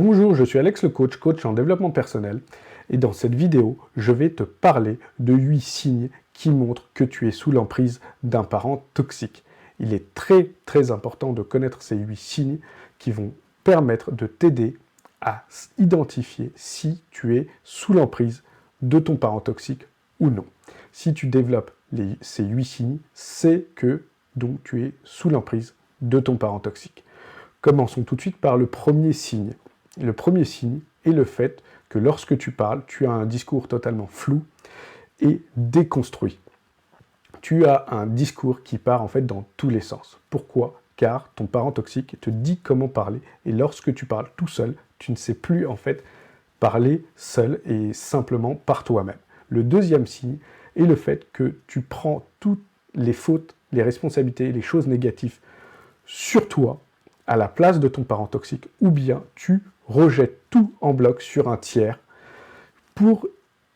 Bonjour, je suis Alex le coach, coach en développement personnel, et dans cette vidéo, je vais te parler de 8 signes qui montrent que tu es sous l'emprise d'un parent toxique. Il est très important de connaître ces 8 signes qui vont permettre de t'aider à identifier si tu es sous l'emprise de ton parent toxique ou non. Si tu développes ces 8 signes, c'est que donc tu es sous l'emprise de ton parent toxique. Commençons tout de suite par le premier signe. Le premier signe est le fait que lorsque tu parles, tu as un discours totalement flou et déconstruit. Tu as un discours qui part en fait dans tous les sens. Pourquoi ? Car ton parent toxique te dit comment parler et lorsque tu parles tout seul, tu ne sais plus en fait parler seul et simplement par toi-même. Le deuxième signe est le fait que tu prends toutes les fautes, les responsabilités, les choses négatives sur toi à la place de ton parent toxique, ou bien tu rejettes tout en bloc sur un tiers pour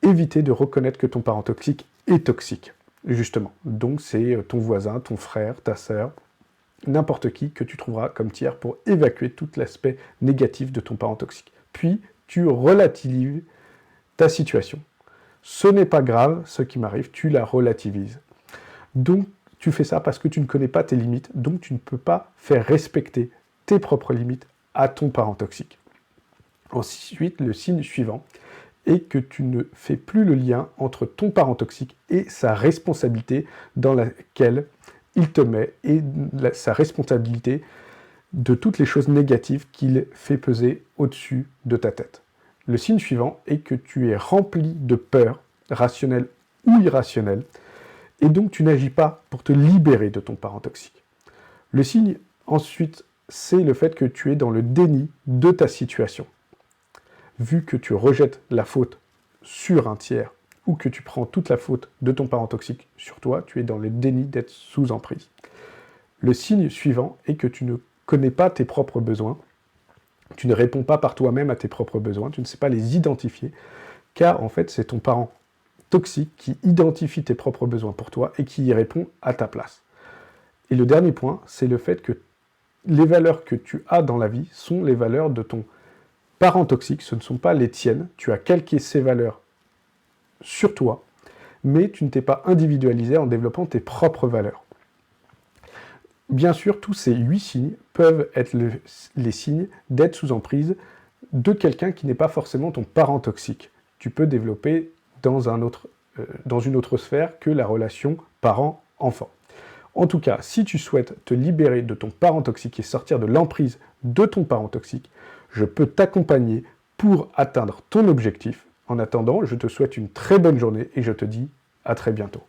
éviter de reconnaître que ton parent toxique est toxique, justement. Donc c'est ton voisin, ton frère, ta sœur, n'importe qui que tu trouveras comme tiers pour évacuer tout l'aspect négatif de ton parent toxique. Puis tu relativises ta situation. Ce n'est pas grave, ce qui m'arrive, tu la relativises. Donc tu fais ça parce que tu ne connais pas tes limites, donc tu ne peux pas faire respecter tes propres limites à ton parent toxique. Ensuite, le signe suivant est que tu ne fais plus le lien entre ton parent toxique et sa responsabilité dans laquelle il te met et sa responsabilité de toutes les choses négatives qu'il fait peser au-dessus de ta tête. Le signe suivant est que tu es rempli de peur, rationnelle ou irrationnelle, et donc tu n'agis pas pour te libérer de ton parent toxique. Le signe ensuite, c'est le fait que tu es dans le déni de ta situation. Vu que tu rejettes la faute sur un tiers ou que tu prends toute la faute de ton parent toxique sur toi, tu es dans le déni d'être sous emprise. Le signe suivant est que tu ne connais pas tes propres besoins, tu ne réponds pas par toi-même à tes propres besoins, tu ne sais pas les identifier, car en fait c'est ton parent toxique qui identifie tes propres besoins pour toi et qui y répond à ta place. Et le dernier point, c'est le fait que les valeurs que tu as dans la vie sont les valeurs de ton parent toxique, ce ne sont pas les tiennes. Tu as calqué ces valeurs sur toi, mais tu ne t'es pas individualisé en développant tes propres valeurs. Bien sûr, tous ces 8 signes peuvent être les signes d'être sous emprise de quelqu'un qui n'est pas forcément ton parent toxique. Tu peux développer dans une autre sphère que la relation parent-enfant. En tout cas, si tu souhaites te libérer de ton parent toxique et sortir de l'emprise de ton parent toxique, je peux t'accompagner pour atteindre ton objectif. En attendant, je te souhaite une très bonne journée et je te dis à très bientôt.